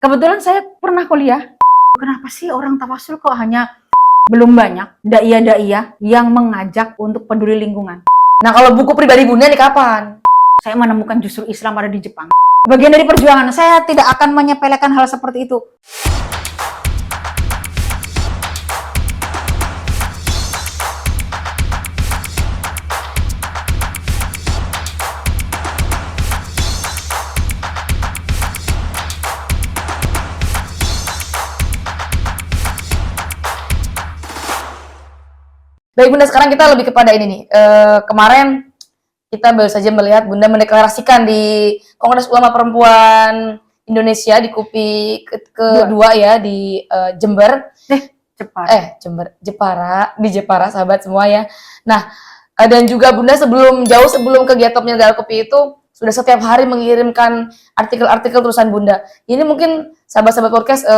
Kebetulan saya pernah kuliah. Kenapa sih orang tawasul kok hanya belum banyak dai-dai yang mengajak untuk peduli lingkungan? Nah, kalau buku pribadi Bunda nih kapan? Saya menemukan justru Islam ada di Jepang. Bagian dari perjuangan, saya tidak akan menyepelekan hal seperti itu. Baik Bunda, sekarang kita lebih kepada ini nih. Kemarin kita baru saja melihat Bunda mendeklarasikan di Kongres Ulama Perempuan Indonesia di KUPI kedua ya di Jember. Jepara, di Jepara sahabat semua ya. Nah, dan juga Bunda jauh sebelum kegiatan penyelenggaraan KUPI itu sudah setiap hari mengirimkan artikel-artikel tulisan Bunda. Ini mungkin sahabat-sahabat podcast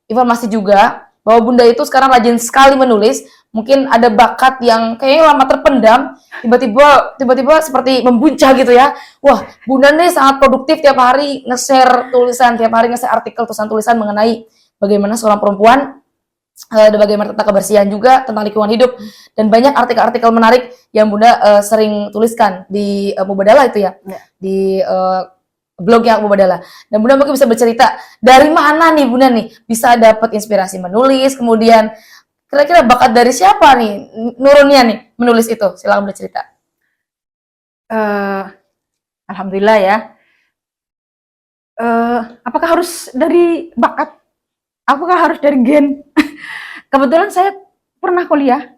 informasi juga bahwa Bunda itu sekarang rajin sekali menulis. Mungkin ada bakat yang kayaknya lama terpendam, tiba-tiba seperti membuncah gitu ya. Wah, Bunda nih sangat produktif tiap hari nge-share tulisan, tiap hari nge-share artikel tulisan mengenai bagaimana seorang perempuan, dan bagaimana tentang kebersihan juga, tentang lingkungan hidup, dan banyak artikel-artikel menarik yang Bunda sering tuliskan di Mubadalah itu ya, di blognya Mubadalah. Dan Bunda mungkin bisa bercerita dari mana nih Bunda nih bisa dapat inspirasi menulis, kemudian kira-kira bakat dari siapa nih nurunnya nih menulis itu? Silakan bercerita. Alhamdulillah ya. Apakah harus dari bakat? Apakah harus dari gen? Kebetulan saya pernah kuliah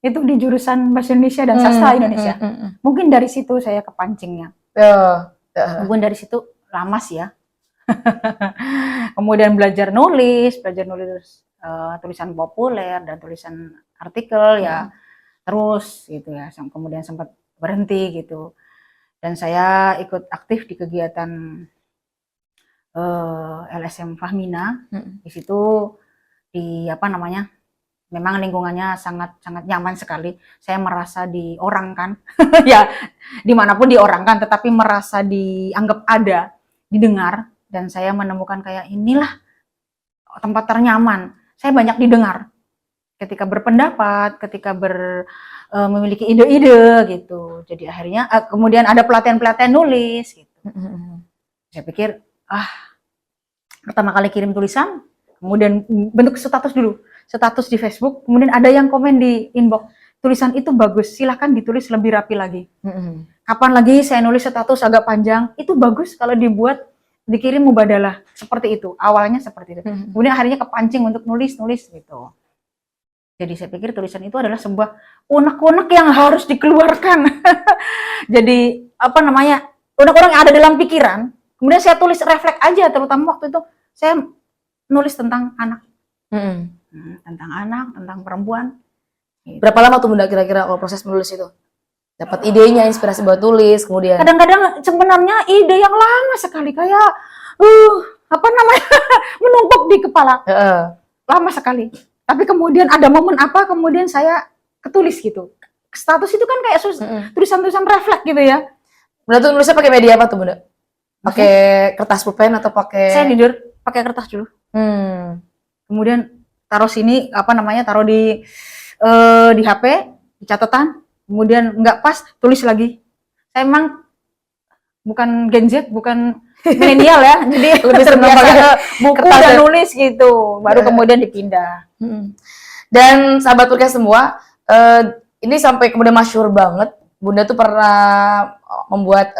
itu di jurusan Bahasa Indonesia dan Sastra Indonesia. Mungkin dari situ saya kepancingnya. Mungkin dari situ lama sih ya. Kemudian belajar nulis tulisan populer dan tulisan artikel ya terus gitu ya. Kemudian sempat berhenti gitu. Dan saya ikut aktif di kegiatan LSM Fahmina. Di situ memang lingkungannya sangat nyaman sekali. Saya merasa diorangkan, ya dimanapun diorangkan, tetapi merasa dianggap ada, didengar, dan saya menemukan kayak inilah tempat ternyaman. Saya banyak didengar ketika berpendapat, ketika memiliki ide-ide gitu. Jadi akhirnya kemudian ada pelatihan-pelatihan nulis gitu. Saya pikir pertama kali kirim tulisan, kemudian bentuk status dulu, status di Facebook, kemudian ada yang komen di inbox, tulisan itu bagus, silahkan ditulis lebih rapi lagi. Kapan lagi saya nulis status agak panjang, itu bagus kalau dikirim Mubadalah, seperti itu, awalnya seperti itu. Kemudian akhirnya kepancing untuk nulis gitu. Jadi saya pikir tulisan itu adalah sebuah unek-unek yang harus dikeluarkan. Jadi unek-unek yang ada dalam pikiran, kemudian saya tulis refleks aja, terutama waktu itu saya nulis tentang anak. Tentang anak, tentang perempuan. Gitu. Berapa lama tuh Bunda kira-kira kalau proses menulis itu? Dapat idenya, inspirasi buat tulis, kemudian? Kadang-kadang sebenarnya ide yang lama sekali, kayak menumpuk di kepala. Lama sekali. Tapi kemudian ada momen kemudian saya ketulis gitu. Status itu kan kayak tulisan-tulisan refleks gitu ya. Bunda tuh nulisnya pakai media apa tuh Bunda? Pakai kertas pulpen atau pakai? Saya jujur pakai kertas dulu. Kemudian taruh sini taruh di HP, di catatan. Kemudian nggak pas, tulis lagi. Saya emang bukan Gen Z, bukan milenial ya, jadi lebih terbiasa buku dan nulis gitu. Baru kemudian dipindah. Dan sahabat podcast semua, ini sampai kemudian masyhur banget. Bunda tuh pernah membuat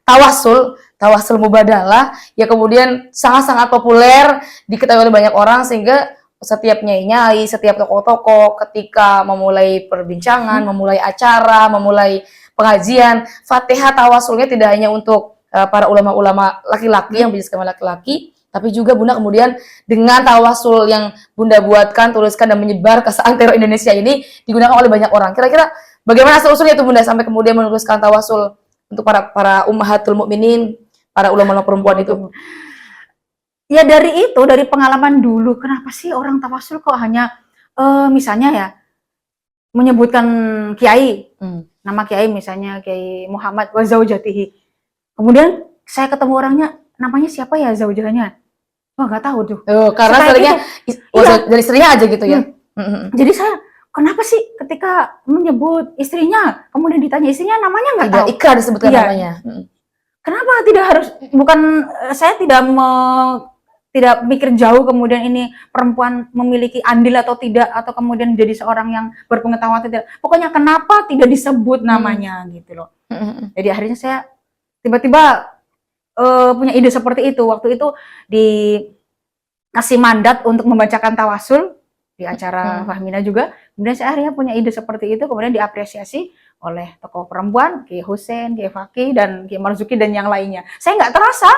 tawasul Mubadalah, ya kemudian sangat-sangat populer, diketahui oleh banyak orang, sehingga setiap nyai, setiap tokoh-tokoh ketika memulai perbincangan, memulai acara, memulai pengajian, Fatihah tawasulnya tidak hanya untuk para ulama-ulama laki-laki yang biasanya laki-laki, tapi juga Bunda kemudian dengan tawasul yang Bunda buatkan, tuliskan dan menyebar ke seantero Indonesia ini digunakan oleh banyak orang. Kira-kira bagaimana asal-usulnya itu Bunda sampai kemudian menuliskan tawasul untuk para ummahatul mukminin, para ulama perempuan itu? Ya dari pengalaman dulu, kenapa sih orang tawasul kok hanya misalnya ya menyebutkan kiai, nama kiai misalnya Kiai Muhammad wa zaujatihi. Kemudian saya ketemu orangnya, namanya siapa ya zaujahnya? Wah, nggak tahu tuh. Karena Sekayak seringnya Iya. dari istrinya aja gitu ya. Jadi saya kenapa sih ketika menyebut istrinya, kemudian ditanya istrinya namanya nggak Tidak tahu. ikhlas disebutkan Iya. namanya. Kenapa tidak harus, bukan saya tidak mikir jauh kemudian ini perempuan memiliki andil atau tidak, atau kemudian jadi seorang yang berpengetahuan atau tidak. Pokoknya kenapa tidak disebut namanya gitu loh. Jadi akhirnya saya tiba-tiba punya ide seperti itu. Waktu itu dikasih mandat untuk membacakan tawasul di acara Fahmina juga. Kemudian saya akhirnya punya ide seperti itu, kemudian diapresiasi oleh tokoh perempuan, Kiai Husein, Kiai Fakih, dan Kiai Marzuki dan yang lainnya. Saya nggak terasa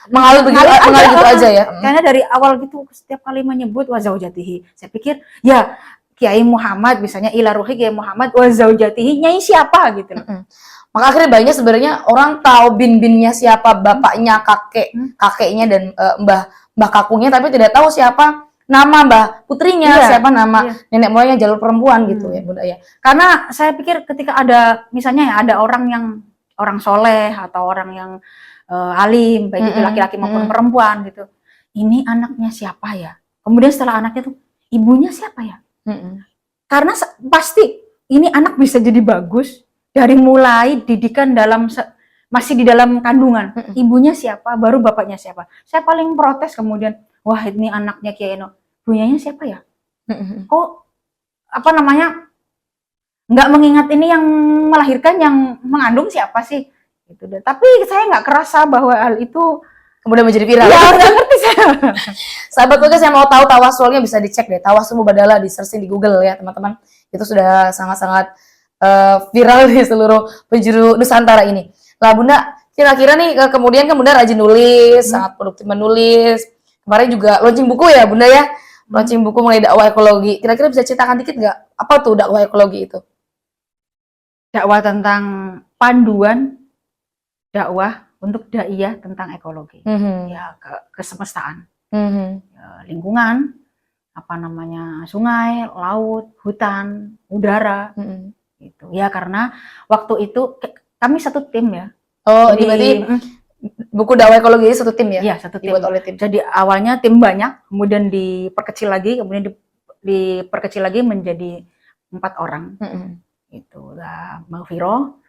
Mengalir gitu aja ya. karena dari awal gitu setiap kali menyebut wa zaujatihi, saya pikir ya Kiai Muhammad, misalnya ila ruhi Kiai Muhammad wa zaujatihi, nyai siapa gitu loh. Maka akhirnya banyak sebenarnya orang tahu bin-binnya siapa, bapaknya, kakeknya dan mbah kakungnya, tapi tidak tahu siapa nama mbah putrinya, siapa nama nenek moyangnya jalur perempuan gitu ya Bunda ya. Karena saya pikir ketika ada misalnya ya ada orang soleh atau orang yang alim, baik itu laki-laki maupun perempuan gitu. Ini anaknya siapa ya? Kemudian setelah anaknya tuh ibunya siapa ya? Karena pasti ini anak bisa jadi bagus dari mulai didikan masih di dalam kandungan. Ibunya siapa, baru bapaknya siapa. Saya paling protes kemudian, wah ini anaknya Kiai Eno, buyanya siapa ya? Kok apa namanya? Nggak mengingat ini yang melahirkan, yang mengandung siapa sih? Gitu deh. Tapi saya nggak kerasa bahwa hal itu kemudian menjadi viral. Ya, nggak ngerti saya. Sahabat keluarga, saya mau tahu tawasulnya bisa dicek deh. Tawasul Mubadalah, di searching di Google ya teman-teman. Itu sudah sangat-sangat viral di seluruh penjuru Nusantara ini. Lah Bunda, kira-kira nih kemudian kan Bunda rajin nulis, sangat produktif menulis. Kemarin juga launching buku ya Bunda ya. Launching buku mengenai dakwah ekologi. Kira-kira bisa ceritakan dikit nggak? Apa tuh dakwah ekologi itu? Dakwah tentang panduan dakwah untuk daiyah tentang ekologi, ya kesemestaan, ya, lingkungan, apa namanya, sungai, laut, hutan, udara, gitu. Ya karena waktu itu kami satu tim ya. Oh, jadi berarti buku dakwah ekologi ini satu tim ya? Iya, satu tim. Dibuat oleh tim. Jadi awalnya tim banyak, kemudian diperkecil lagi, diperkecil lagi menjadi 4 orang. Itu lah Mbak Viro,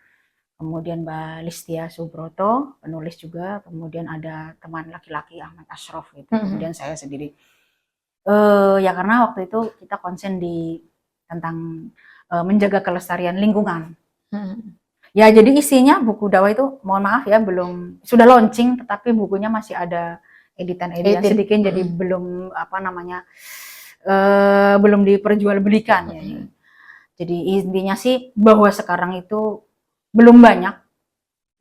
kemudian Mbak Listia Subroto, penulis juga, kemudian ada teman laki-laki Ahmad Ashraf gitu, kemudian saya sendiri. Ya karena waktu itu kita konsen tentang menjaga kelestarian lingkungan. Ya jadi isinya buku dakwah itu, mohon maaf ya, belum, sudah launching, tetapi bukunya masih ada editan-editan sedikit, jadi belum apa namanya, belum diperjualbelikan ya. Jadi intinya sih bahwa sekarang itu belum banyak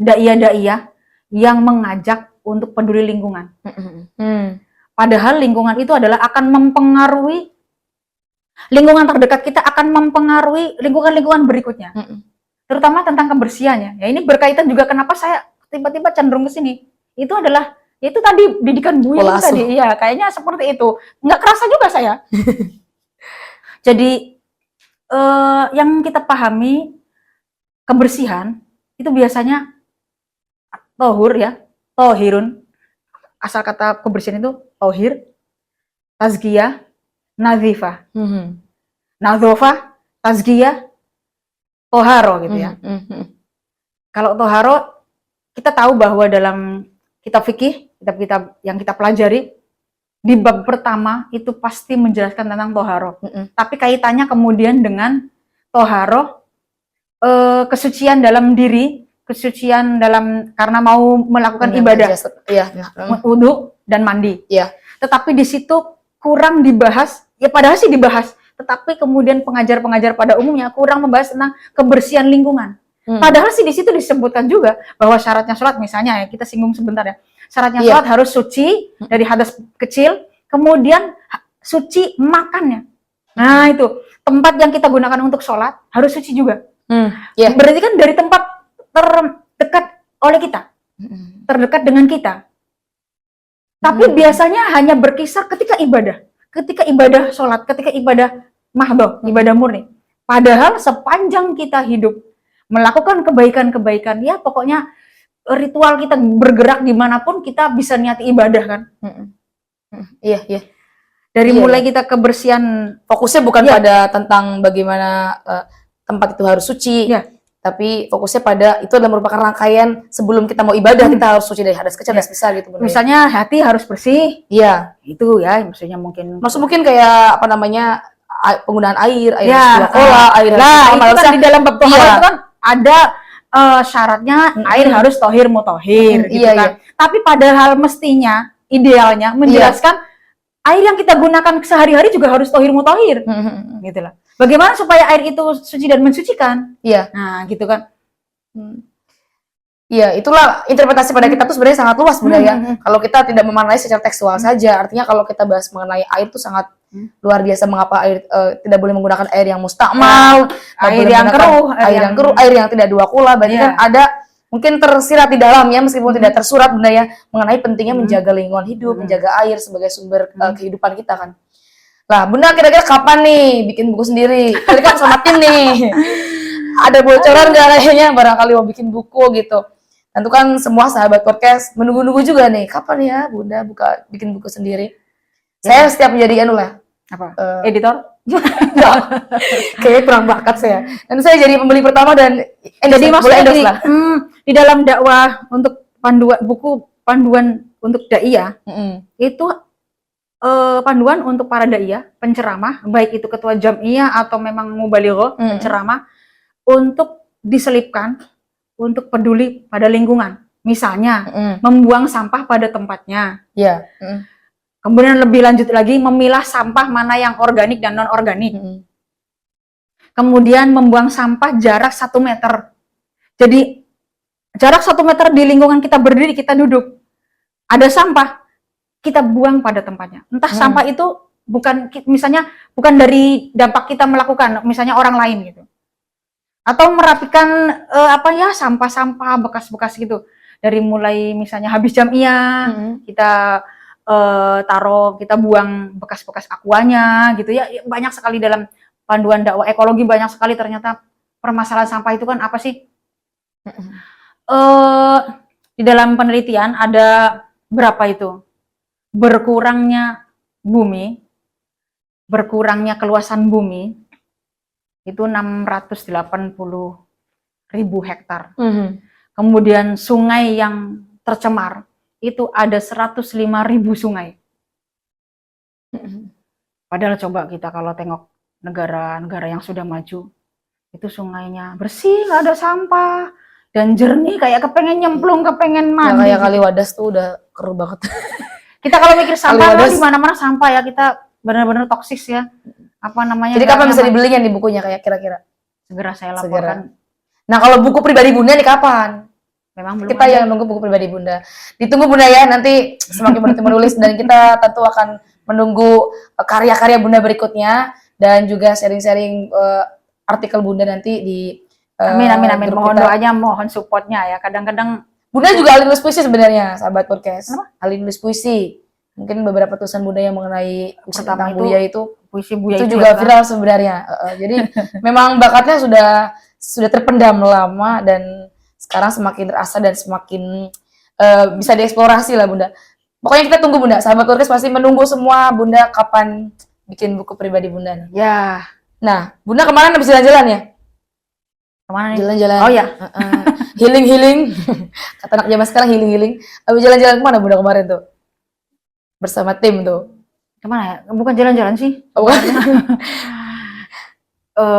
daiyah-daiyah yang mengajak untuk peduli lingkungan. Padahal lingkungan itu adalah akan mempengaruhi lingkungan terdekat kita, akan mempengaruhi lingkungan-lingkungan berikutnya. Terutama tentang kebersihannya. Ya ini berkaitan juga kenapa saya tiba-tiba cenderung ke sini. Itu adalah itu tadi didikan buyut tadi. Iya, kayaknya seperti itu. Nggak kerasa juga saya. Jadi yang kita pahami kebersihan itu biasanya tohur ya, tohirun. Asal kata kebersihan itu tohir, tazkiyah, nazifah. Nazofah, tazkiyah, toharo gitu ya. Kalau toharo, kita tahu bahwa dalam kitab fikih, kitab-kitab yang kita pelajari, di bab pertama itu pasti menjelaskan tentang toharo. Tapi kaitannya kemudian dengan toharo, kesucian dalam diri, kesucian dalam karena mau melakukan ibadah, wudu dan mandi. Tetapi di situ kurang dibahas, ya padahal sih dibahas, tetapi kemudian pengajar-pengajar pada umumnya kurang membahas tentang kebersihan lingkungan. Padahal sih di situ disebutkan juga bahwa syaratnya sholat, misalnya ya kita singgung sebentar ya, syaratnya sholat harus suci dari hadas kecil, kemudian suci makannya. Nah itu tempat yang kita gunakan untuk sholat harus suci juga. Berarti kan dari tempat terdekat oleh kita, terdekat dengan kita. Tapi biasanya hanya berkisar ketika ibadah sholat, ketika ibadah mahdoh, ibadah murni. Padahal sepanjang kita hidup melakukan kebaikan-kebaikan, ya pokoknya ritual kita bergerak dimanapun kita bisa niati ibadah kan. Iya, iya. Dari Iya, mulai kita kebersihan, Fokusnya bukan Iya. pada tentang bagaimana tempat itu harus suci, Iya. tapi fokusnya pada itu adalah merupakan rangkaian sebelum kita mau ibadah kita harus suci dari hadas kecil, hadas besar gitu. Bunda. misalnya hati harus bersih, Iya. itu ya maksudnya mungkin. Maksud mungkin kayak apa namanya penggunaan air Ya, sebuah kola, air lah harus itu kan harusnya- di dalam bab tohar Iya. itu kan ada syaratnya air harus tohir mutohir gitu Iya, kan. Tapi padahal mestinya idealnya menjelaskan air yang kita gunakan sehari-hari juga harus tohir mutohir gitu lah. Bagaimana supaya air itu suci dan mensucikan? Iya. Nah, gitu kan. Iya, itulah interpretasi pada kita tuh sebenarnya sangat luas Bunda ya. Kalau kita tidak memaknai secara tekstual saja, artinya kalau kita bahas mengenai air itu sangat luar biasa. Mengapa air tidak boleh menggunakan air yang mustakmal, nggak Air boleh yang menggunakan keruh, air yang keruh, air yang tidak dua kula. Berarti Iya. kan ada mungkin tersirat di dalamnya meskipun tidak tersurat Bunda ya, mengenai pentingnya menjaga lingkungan hidup, menjaga air sebagai sumber kehidupan kita kan. Lah, Bunda kira-kira kapan nih bikin buku sendiri? Tadi kan sama tim nih. Ada bocoran nggak kayaknya barangkali mau bikin buku gitu. Tentu kan semua sahabat podcast menunggu-nunggu juga nih, kapan ya Bunda bikin buku sendiri? Saya setiap menjadi anu lah, Apa? Editor? kayaknya kurang bakat saya. Dan saya jadi pembeli pertama dan Jadi boleh maksudnya endorse gini, lah. di dalam dakwah untuk buku panduan untuk dai ya, itu panduan untuk para dai ya, penceramah, baik itu ketua jamiyah atau memang mubaligho, penceramah, untuk diselipkan untuk peduli pada lingkungan. Misalnya, membuang sampah pada tempatnya. Iya. Kemudian lebih lanjut lagi, memilah sampah mana yang organik dan non-organik. Kemudian membuang sampah jarak 1 meter. Jadi, jarak 1 meter di lingkungan kita berdiri, kita duduk. Ada sampah, kita buang pada tempatnya. Entah sampah itu misalnya bukan dari dampak kita melakukan, misalnya orang lain gitu. Atau merapikan sampah-sampah bekas-bekas gitu. Dari mulai misalnya habis jamiyah, kita kita buang bekas-bekas aquanya gitu ya. Banyak sekali dalam panduan dakwah ekologi, banyak sekali ternyata permasalahan sampah itu kan apa sih? Di dalam penelitian ada berapa itu? Berkurangnya bumi, berkurangnya keluasan bumi itu 680.000 hektar. Kemudian sungai yang tercemar itu ada 105.000 sungai. Padahal coba kita kalau tengok negara-negara yang sudah maju, itu sungainya bersih, nggak ada sampah, dan jernih kayak kepengen nyemplung, kepengen mandi. Kayak kali Wadas tuh udah keruh banget. Kita kalau mikir sampah Kali Wadas. di mana-mana sampah ya, kita benar-benar toksis ya. Apa namanya? Jadi kapan bisa dibelinya nih bukunya kayak kira-kira? Segera saya laporkan. Nah, kalau buku pribadi Bunda nih kapan? Memang belum Kita ada. yang nunggu buku pribadi Bunda. Ditunggu Bunda ya, nanti semakin berarti menulis dan kita tentu akan menunggu karya-karya Bunda berikutnya dan juga sharing-sharing artikel Bunda nanti di Amin. grup Mohon kita. doanya, mohon supportnya ya. Kadang-kadang Bunda juga ahli nulis puisi sebenarnya, sahabat podcast. Kenapa? Ahli nulis puisi. Mungkin beberapa tulisan Bunda yang mengenai puisi Pertama tentang itu Buya itu puisi Buya itu itu juga ya, viral sebenarnya. Jadi memang bakatnya sudah terpendam lama dan sekarang semakin terasa dan semakin bisa dieksplorasi lah Bunda. Pokoknya kita tunggu Bunda. Sahabat podcast pasti menunggu semua Bunda kapan bikin buku pribadi Bunda nih. Ya, Nah, Bunda kemarin habis jalan-jalan ya? kemana nih? Jalan-jalan. Oh ya, Healing. Kata anak zaman sekarang healing. Habis jalan-jalan kemana Bunda kemarin tuh? Bersama tim tuh. kemana ya? Bukan jalan-jalan sih. Oh,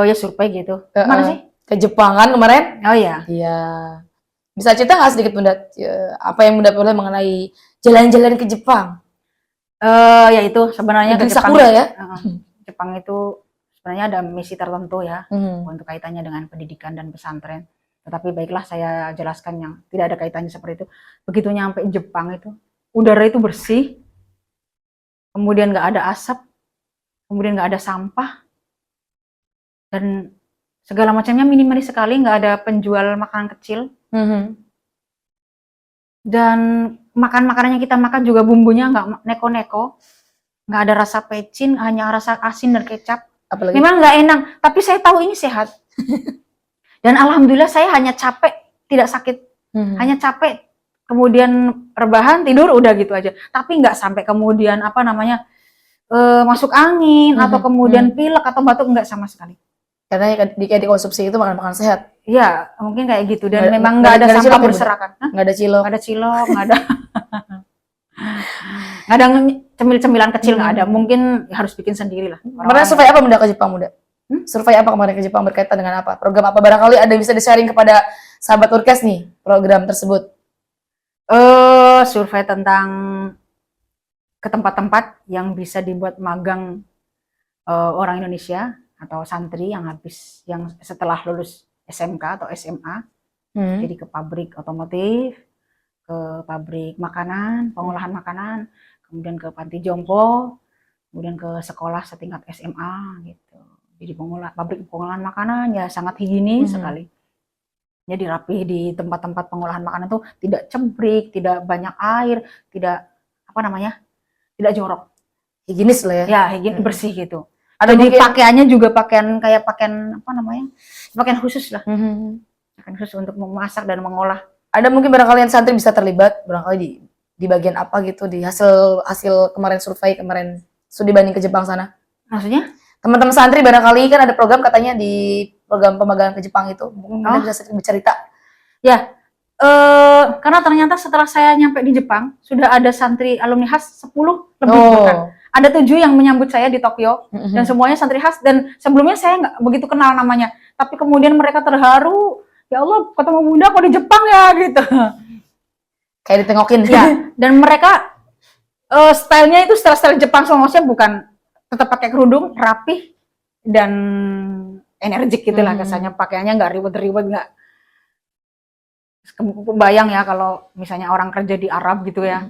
Ya survei gitu. Kemana sih? ke Jepang kan kemarin? Oh ya, Iya. Bisa cerita nggak sedikit Bunda? Apa yang Bunda perlu mengenai jalan-jalan ke Jepang? ya itu sebenarnya Negeri ke Jepang. Sakura ya? Jepang itu sebenarnya ada misi tertentu ya untuk kaitannya dengan pendidikan dan pesantren. Tetapi baiklah saya jelaskan yang tidak ada kaitannya seperti itu. Begitu nyampe Jepang itu, udara itu bersih, kemudian nggak ada asap, kemudian nggak ada sampah, dan segala macamnya minimalis sekali, nggak ada penjual makanan kecil, dan makan-makanan yang kita makan juga bumbunya nggak neko-neko, nggak ada rasa pecin, hanya rasa asin dan kecap. Apalagi? Memang nggak enak, tapi saya tahu ini sehat. Dan alhamdulillah saya hanya capek, tidak sakit. Hanya capek, kemudian rebahan, tidur, udah gitu aja. Tapi nggak sampai kemudian masuk angin atau kemudian pilek atau batuk, nggak sama sekali. Karena kayak dikonsumsi itu makan sehat. Iya, mungkin kayak gitu. Dan memang nggak ada sampah berserakan. Nggak ada cilok. Nggak ada cilok, nggak ada nggak ada cemil-cemilan kecil, nggak ada. Mungkin harus bikin sendiri lah. Kemarin survei apa Bunda ke Jepang Bunda? Survei apa kemarin ke Jepang, berkaitan dengan apa? Program apa? Barangkali ada yang bisa di-sharing kepada sahabat Urkes nih, program tersebut. Survei tentang ke tempat-tempat yang bisa dibuat magang orang Indonesia atau santri yang setelah lulus SMK atau SMA. Jadi ke pabrik otomotif, ke pabrik makanan, pengolahan makanan, kemudian ke panti jompo, kemudian ke sekolah setingkat SMA gitu. Jadi pabrik pengolahan makanan ya sangat higienis sekali. Jadi rapi di tempat-tempat pengolahan makanan itu tidak cebrik, tidak banyak air, tidak tidak jorok. Higienis lah ya. Ya, higienis bersih gitu. Jadi pakaiannya juga pakaian khusus lah. Pakaian khusus untuk memasak dan mengolah. Ada mungkin barangkali yang santri bisa terlibat, barangkali di bagian apa gitu, di hasil kemarin survei kemarin studi banding ke Jepang sana. Maksudnya? Teman-teman santri barangkali kan ada program katanya di program pemagangan ke Jepang itu. Mungkin bisa bercerita. Ya, karena ternyata setelah saya nyampe di Jepang, sudah ada santri alumni khas 10 lebih bahkan. Ada 7 yang menyambut saya di Tokyo, dan semuanya santri khas, dan sebelumnya saya nggak begitu kenal namanya. Tapi kemudian mereka terharu, ya Allah, ketemu Bunda kok di Jepang ya, gitu. Kayak ditengokin. Ya, dan mereka stylenya itu style Jepang, maksudnya bukan tetap pakai kerudung, rapih, dan energik gitu lah kesannya. Pakaiannya nggak ribet-ribet, nggak. Bayang ya kalau misalnya orang kerja di Arab gitu ya.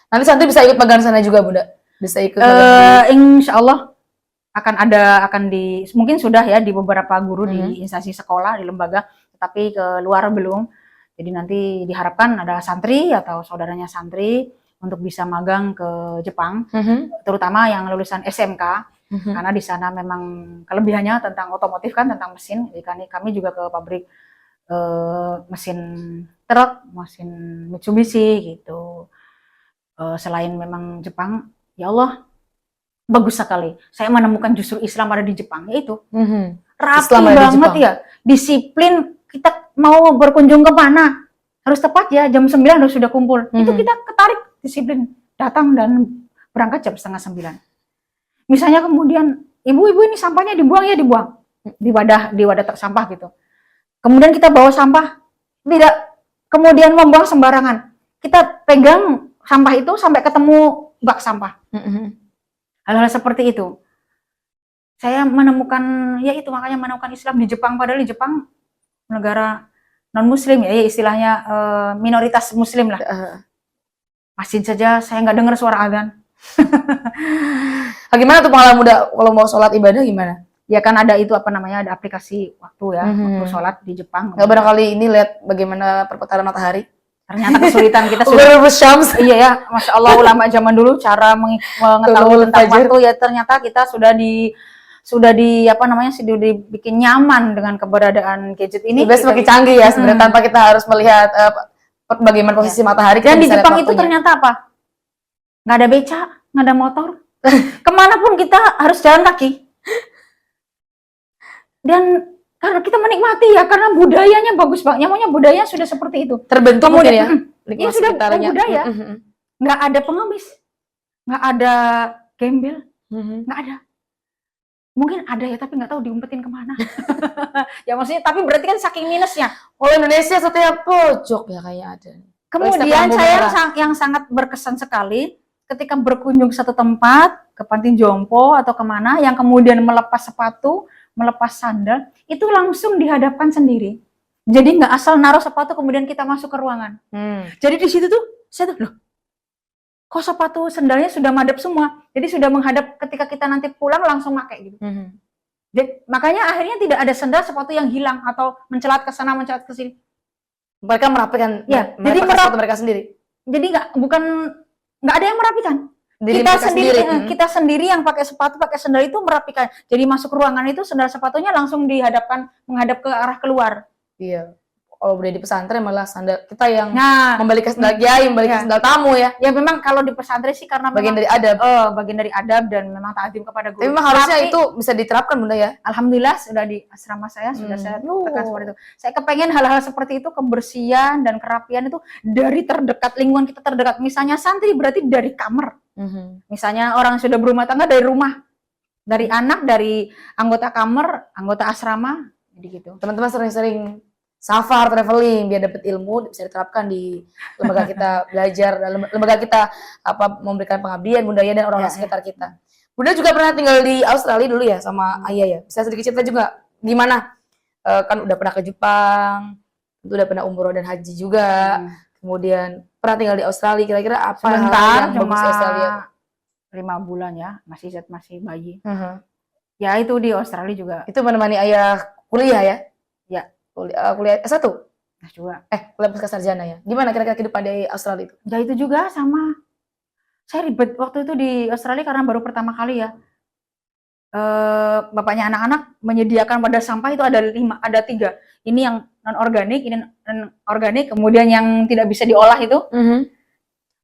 Nanti santri bisa ikut magang sana juga Bunda? Bisa ikut insya Allah mungkin sudah ya di beberapa guru di instansi sekolah, di lembaga, tetapi ke luar belum. Jadi nanti diharapkan ada santri atau saudaranya santri untuk bisa magang ke Jepang, terutama yang lulusan SMK, karena di sana memang kelebihannya tentang otomotif kan, tentang mesin. Jadi kami juga ke pabrik mesin truk, mesin Mitsubishi gitu. Selain memang Jepang, ya Allah, bagus sekali. Saya menemukan justru Islam ada di Jepang, yaitu rapi banget ya, disiplin. Kita mau berkunjung ke mana harus tepat ya, jam 9 harus sudah kumpul. Itu kita ketarik disiplin, datang dan berangkat jam 8:30. Misalnya kemudian ibu-ibu ini sampahnya dibuang ya, dibuang di wadah sampah gitu. Kemudian kita bawa sampah, tidak kemudian membuang sembarangan. Kita pegang sampah itu sampai ketemu bak sampah. Hal-hal seperti itu. Saya menemukan, makanya menemukan Islam di Jepang. Padahal di Jepang negara non-muslim ya, istilahnya minoritas muslim lah. Masjid saja saya nggak dengar suara adzan. Gimana tuh pengalaman Bunda kalau mau sholat ibadah gimana? Ya kan ada ada aplikasi waktu ya, waktu sholat di Jepang. Nggak barangkali ini lihat bagaimana perputaran matahari? Ternyata kesulitan kita sudah. Iya ya, Masya Allah, ulama zaman dulu cara mengetahui tentang waktu ya, ternyata kita sudah dibikin nyaman dengan keberadaan gadget ini. Sudah semakin canggih ya sebenarnya, tanpa kita harus melihat bagaimana posisi matahari. Dan di Jepang itu ternyata apa? Nggak ada beca, nggak ada motor. Kemanapun kita harus jalan kaki. Dan karena kita menikmati ya, karena budayanya bagus banget. Namanya budaya sudah seperti itu. Terbentuk kemudian ya sudah budaya. Nggak ada pengemis, nggak ada gembel, nggak ada. Mungkin ada ya, tapi nggak tahu diumpetin kemana. Ya maksudnya, tapi berarti kan saking minusnya. Kalau Indonesia setiap pojok ya kayak ada. Kemudian saya yang sangat berkesan sekali ketika berkunjung satu tempat, ke panti jompo atau kemana, yang kemudian melepas sepatu, melepas sandal, itu langsung dihadapkan sendiri. Jadi nggak asal naruh sepatu kemudian kita masuk ke ruangan. Jadi di situ tuh saya tuh, loh, kok sepatu sandalnya sudah madep semua. Jadi sudah menghadap ketika kita nanti pulang langsung pakai gitu. Jadi, makanya akhirnya tidak ada sandal sepatu yang hilang atau mencelat ke sana mencelat ke sini. Mereka merapikan ya, jadi sepatu mereka sendiri. Jadi nggak ada yang merapikan. Kita sendiri yang pakai sepatu, pakai sandal itu merapikan. Jadi masuk ruangan itu sandal sepatunya langsung menghadap ke arah keluar. Iya. kalau udah di pesantren malah sandal kita yang Nah, membalikan sandal kiai, membalikan ya. sandal tamu ya. Ya memang kalau di pesantren sih karena Bagian memang dari adab. bagian dari adab dan memang ta'zim kepada Tapi guru. memang harusnya Tapi itu bisa diterapkan Bunda ya. alhamdulillah sudah di asrama saya sudah saya Oh. tekan seperti itu. Saya kepengen hal-hal seperti itu, kebersihan dan kerapian itu dari terdekat, lingkungan kita terdekat. Misalnya santri berarti dari kamar. Misalnya orang sudah berumah tangga dari rumah, dari anak, dari anggota kamar, anggota asrama, jadi gitu. Teman-teman sering-sering safar, traveling biar dapat ilmu bisa diterapkan di lembaga kita belajar, lembaga kita memberikan pengabdian Bunda ya dan orang-orang sekitar kita. Bunda juga pernah tinggal di Australia dulu ya sama ayah ya. Bisa sedikit cerita juga gimana? Kan udah pernah ke Jepang, tentu udah pernah umroh dan haji juga. Kemudian pernah tinggal di Australia, kira-kira apa Sebentar, yang bagus di Australia? 5 bulan ya, masih bayi. Ya itu di Australia juga. Itu menemani ayah kuliah ya? Ya. Kuliah S1? Juga. Kuliah pasca sarjana ya. Gimana kira-kira kehidupan di Australia itu? Ya itu juga sama. Saya ribet waktu itu di Australia karena baru pertama kali ya. Bapaknya anak-anak menyediakan wadah sampah itu ada 3. Ini yang non organik, ini non organik, kemudian yang tidak bisa diolah itu.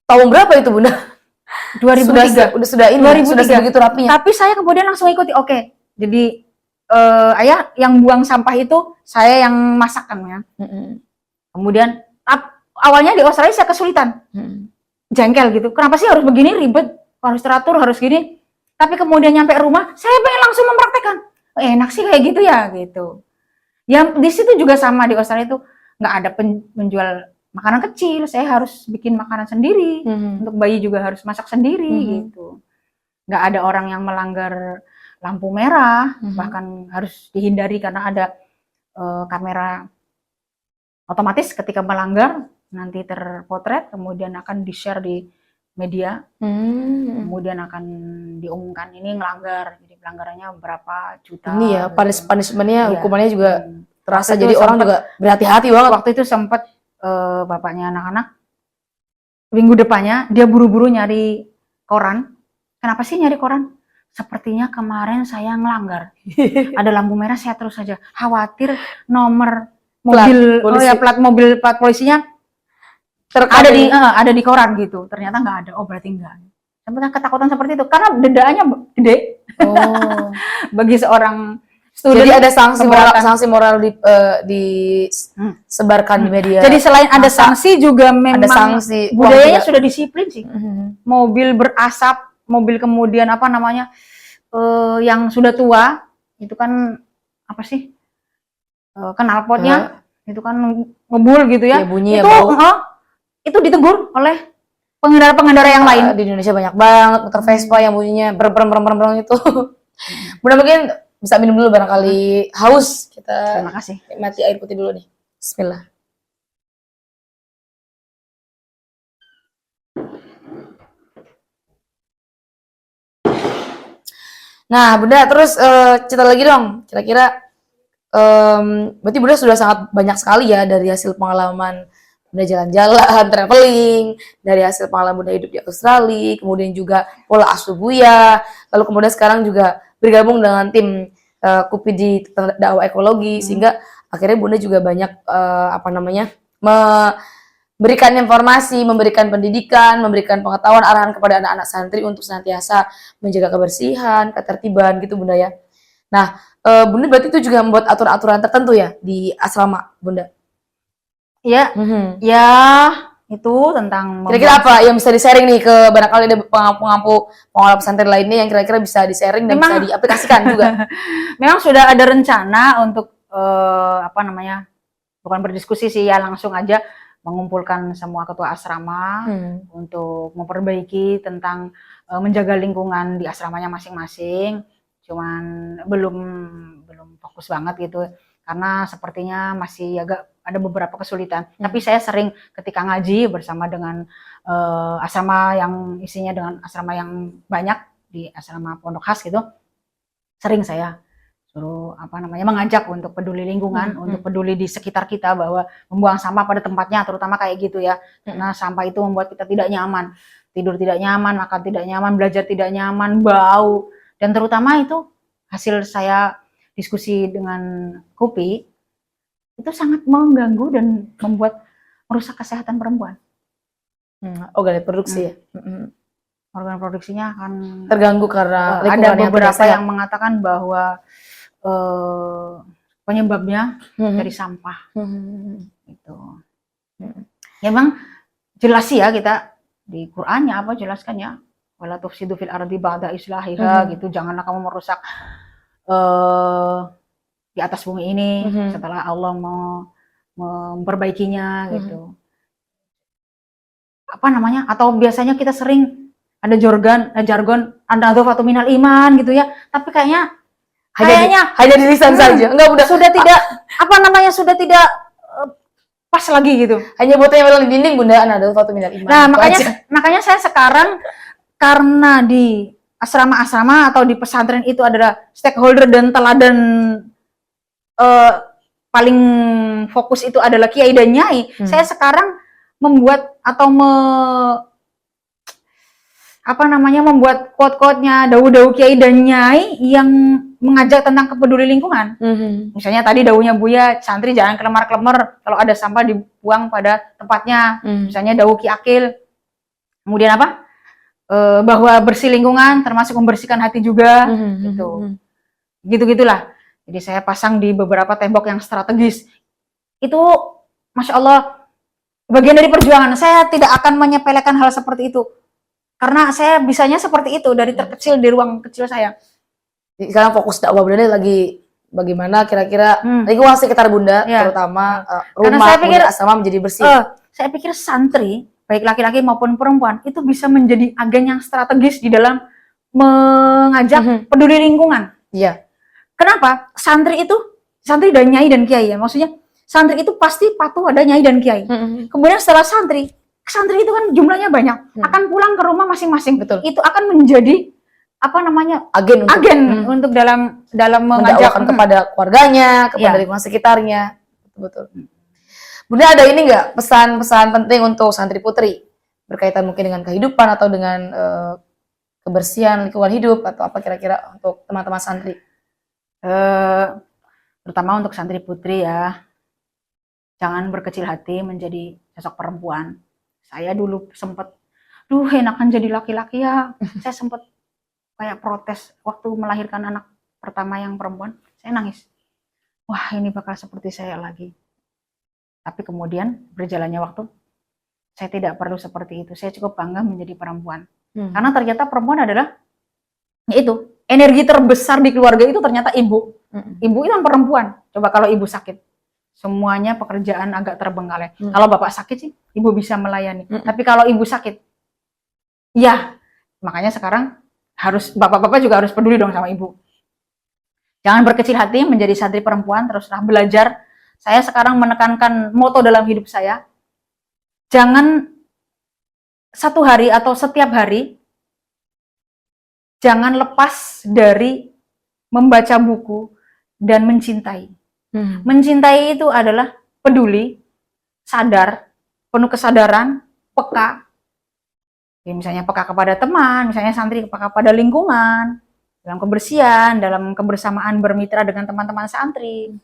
Tahun berapa itu Bunda? 2003. Sudah 2003. sebegitu rapinya. Tapi saya kemudian langsung ikuti. Oke. Jadi ayah yang buang sampah itu saya yang masakkan ya. Kemudian awalnya di Australia saya kesulitan. Jengkel gitu. Kenapa sih harus begini, ribet, harus teratur, harus gini. Tapi kemudian nyampe rumah, saya pengen langsung mempraktekkan. Enak sih kayak gitu ya gitu. Yang di situ juga sama di Australia itu nggak ada penjual makanan kecil, saya harus bikin makanan sendiri. Untuk bayi juga harus masak sendiri gitu. Nggak ada orang yang melanggar lampu merah, bahkan harus dihindari karena ada kamera otomatis ketika melanggar nanti terpotret, kemudian akan di-share di media, kemudian akan diumumkan ini ngelanggar, jadi pelanggarannya berapa juta. Ini ya, punishment-nya, hukumannya juga terasa, jadi orang juga berhati-hati banget. Waktu itu sempat bapaknya anak-anak, minggu depannya dia buru-buru nyari koran. Kenapa sih nyari koran? Sepertinya kemarin saya ngelanggar. Ada lampu merah, saya terus saja. Khawatir nomor mobil, plat polisinya ada di koran gitu. Ternyata nggak ada. Oh berarti enggak. Sempat ketakutan seperti itu karena dendaannya gede. Bagi seorang student. Jadi ada sanksi moral disebarkan di media. Jadi selain ada sanksi juga memang ada sanksi, budayanya sudah disiplin sih. Mobil berasap, mobil kemudian yang sudah tua itu kan apa sih? Knalpotnya itu kan ngebul gitu ya. Bunyi itu ditegur oleh pengendara-pengendara yang lain. Di Indonesia banyak banget motor Vespa yang bunyinya berem itu. Bunda mungkin bisa minum dulu barangkali haus. Kita terima kasih. Mati air putih dulu nih. Bismillah. Nah, Bunda terus cerita lagi dong. Kira-kira berarti Bunda sudah sangat banyak sekali ya dari hasil pengalaman Bunda jalan-jalan, traveling, dari hasil pengalaman Bunda hidup di Australia, kemudian juga pola asuh Buya, lalu kemudian sekarang juga bergabung dengan tim KUPI di dakwah ekologi, sehingga akhirnya Bunda juga banyak memberikan informasi, memberikan pendidikan, memberikan pengetahuan arahan kepada anak-anak santri untuk senantiasa menjaga kebersihan, ketertiban gitu Bunda ya. Nah, Bunda berarti itu juga membuat aturan-aturan tertentu ya di asrama Bunda? Ya, ya itu tentang kira-kira apa yang bisa di-sharing nih ke barangkali ada pengampu pengalaman pesantren lainnya yang kira-kira bisa di-sharing dan bisa diaplikasikan juga. Memang sudah ada rencana untuk bukan berdiskusi sih ya, langsung aja mengumpulkan semua ketua asrama untuk memperbaiki tentang menjaga lingkungan di asramanya masing-masing. Cuman belum fokus banget gitu karena sepertinya masih agak ada beberapa kesulitan. Tapi saya sering ketika ngaji bersama dengan asrama yang isinya dengan asrama yang banyak di asrama pondok khas gitu, sering saya suruh mengajak untuk peduli lingkungan, untuk peduli di sekitar kita bahwa membuang sampah pada tempatnya, terutama kayak gitu ya. Karena sampah itu membuat kita tidak nyaman, tidur tidak nyaman, makan tidak nyaman, belajar tidak nyaman, bau, dan terutama itu hasil saya diskusi dengan KUPI itu sangat mengganggu dan merusak kesehatan perempuan. Organ reproduksi ya. Organ produksinya akan Terganggu karena ada lingkungan yang beberapa tidak sehat. yang mengatakan bahwa penyebabnya dari sampah gitu. Ya memang jelas sih ya, kita di Qur'annya apa jelaskan ya, wala tufsidu fil ardi ba'da islahiha gitu, janganlah kamu merusak di atas bumi ini setelah Allah memperbaikinya gitu. Apa namanya? Atau biasanya kita sering ada jargon an-nadzafatu minal iman gitu ya, tapi kayaknya hanya di lisan saja. Enggak, udah sudah tidak apa namanya, sudah tidak pas lagi gitu. Hanya buat yang di dinding, Bunda, an-nadzafatu minal iman. Nah, makanya saya sekarang, karena di asrama-asrama atau di pesantren itu adalah stakeholder dan teladan, paling fokus itu adalah kiai dan nyai. Saya sekarang membuat atau membuat quote-quote-nya dawu-dawu kiai dan nyai yang mengajak tentang kepeduli lingkungan. Misalnya tadi dawuhnya Buya, santri jangan kelemar-kelemar, kalau ada sampah dibuang pada tempatnya. Misalnya dawu Ki Akil. Kemudian apa? Bahwa bersih lingkungan termasuk membersihkan hati juga, gitu. Gitu-gitulah. Jadi saya pasang di beberapa tembok yang strategis. Itu, Masya Allah, bagian dari perjuangan. Saya tidak akan menyepelekan hal seperti itu. Karena saya bisanya seperti itu, dari terkecil di ruang kecil saya. Sekarang fokus dakwah Bunda lagi bagaimana kira-kira lingkungan sekitar Bunda, terutama rumah, asrama menjadi bersih. Saya pikir santri, baik laki-laki maupun perempuan, itu bisa menjadi agen yang strategis di dalam mengajak peduli lingkungan. Iya. Kenapa? Santri dan nyai dan kiai ya. Maksudnya santri itu pasti patuh ada nyai dan kiai. Kemudian setelah santri itu kan jumlahnya banyak, akan pulang ke rumah masing-masing. Betul. Itu akan menjadi agen untuk dalam mengajak kepada keluarganya, kepada lingkungan sekitarnya. Betul. Bunda, ada ini nggak pesan-pesan penting untuk santri putri berkaitan mungkin dengan kehidupan atau dengan kebersihan lingkungan hidup, atau apa kira-kira untuk teman-teman santri? Terutama untuk santri putri ya, jangan berkecil hati menjadi sosok perempuan. Saya dulu sempat, enakan jadi laki-laki ya. Saya sempat kayak protes waktu melahirkan anak pertama yang perempuan. Saya nangis. Wah, ini bakal seperti saya lagi. Tapi kemudian berjalannya waktu, saya tidak perlu seperti itu. Saya cukup bangga menjadi perempuan. Karena ternyata perempuan adalah, yaitu, energi terbesar di keluarga itu ternyata ibu. Ibu itu kan perempuan. Coba kalau ibu sakit, semuanya pekerjaan agak terbengkalai. Kalau bapak sakit sih, ibu bisa melayani. Tapi kalau ibu sakit, ya, makanya sekarang bapak-bapak juga harus peduli dong sama ibu. Jangan berkecil hati menjadi santri perempuan, teruslah belajar. Saya sekarang menekankan moto dalam hidup saya, jangan satu hari atau setiap hari, jangan lepas dari membaca buku dan mencintai. Mencintai itu adalah peduli, sadar, penuh kesadaran, peka. Ya, misalnya peka kepada teman, misalnya santri peka kepada lingkungan, dalam kebersihan, dalam kebersamaan bermitra dengan teman-teman santri.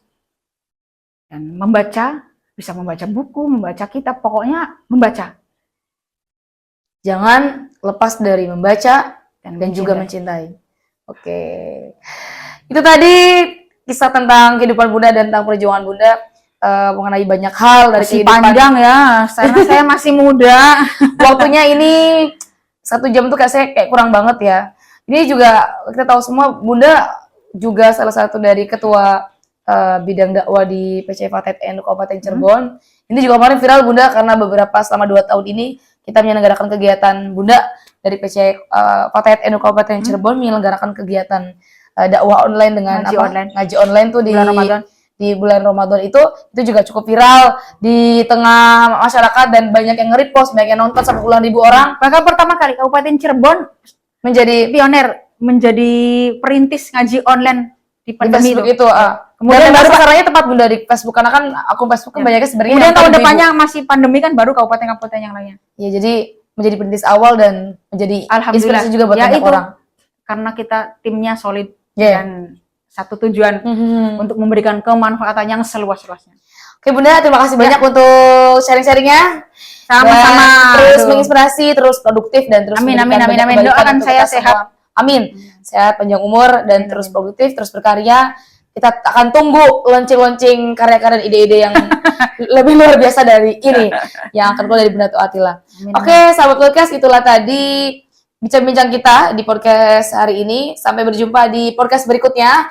Dan membaca, bisa membaca buku, membaca kitab, pokoknya membaca. Jangan lepas dari membaca dan juga mencintai. Oke. Itu tadi kisah tentang kehidupan Bunda dan tentang perjuangan Bunda mengenai banyak hal dari masih kehidupan. Panjang ya, karena saya masih muda. Waktunya ini 1 jam tuh kayak kurang banget ya. Ini juga kita tahu semua Bunda juga salah satu dari ketua bidang dakwah di PCI Fatayat NU Kabupaten Cirebon. Ini juga kemarin viral Bunda karena selama 2 tahun ini kita menyelenggarakan kegiatan Bunda dari PCI Fatayat NU Kabupaten Cirebon menyelenggarakan kegiatan dakwah online dengan ngaji online tuh di bulan Ramadan itu juga cukup viral di tengah masyarakat dan banyak yang nge-repost, banyak yang nonton sampai puluhan ribu orang. Bahkan pertama kali Kabupaten Cirebon menjadi pioner, menjadi perintis ngaji online di pandemi itu. Kemudian baru caranya tepat Bunda di Facebook karena kan akun Facebook kan banyaknya sebenarnya. Kemudian tahun depannya masih pandemi kan baru kabupaten-kabupaten yang lainnya. Ya, jadi menjadi perintis awal dan menjadi inspirasi juga buat banyak orang. Karena kita timnya solid dan satu tujuan untuk memberikan kemanfaatan yang seluas-luasnya. Oke Bunda, terima kasih banyak untuk sharing-sharingnya. Sama-sama. Dan terus Aduh. menginspirasi, terus produktif dan terus Amin, memberikan amin, banyak amin, amin. kebaikan Doakan untuk saya kita sehat. semua. Amin. Sehat, panjang umur dan Amin, terus amin. produktif, terus berkarya. Kita akan tunggu launching-launching karya-karya dan ide-ide yang lebih luar biasa dari ini yang akan keluar dari Bunda Tuatila. Amin, Oke, sahabat podcast, itulah tadi bincang-bincang kita di podcast hari ini. Sampai berjumpa di podcast berikutnya.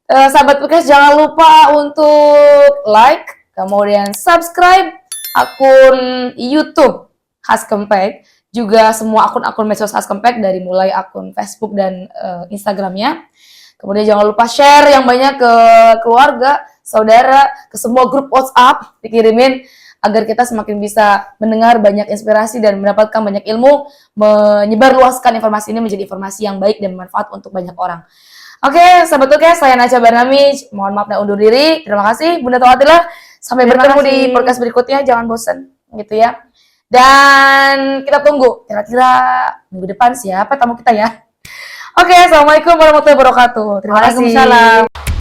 Sahabat podcast, jangan lupa untuk like, kemudian subscribe akun YouTube Haskempek, juga semua akun-akun medsos Haskempek dari mulai akun Facebook dan Instagramnya. Kemudian jangan lupa share yang banyak ke keluarga, saudara, ke semua grup WhatsApp, dikirimin agar kita semakin bisa mendengar banyak inspirasi dan mendapatkan banyak ilmu, menyebarluaskan informasi ini menjadi informasi yang baik dan bermanfaat untuk banyak orang. Oke, sahabat podcast, saya Naca Barnami, mohon maaf dan undur diri. Terima kasih Bunda Tuatila. Sampai Terima bertemu kasih. di podcast berikutnya, jangan bosan gitu ya. Dan kita tunggu kira-kira minggu depan siapa tamu kita ya. Oke, assalamualaikum warahmatullahi wabarakatuh. Terima kasih. Waalaikumsalam.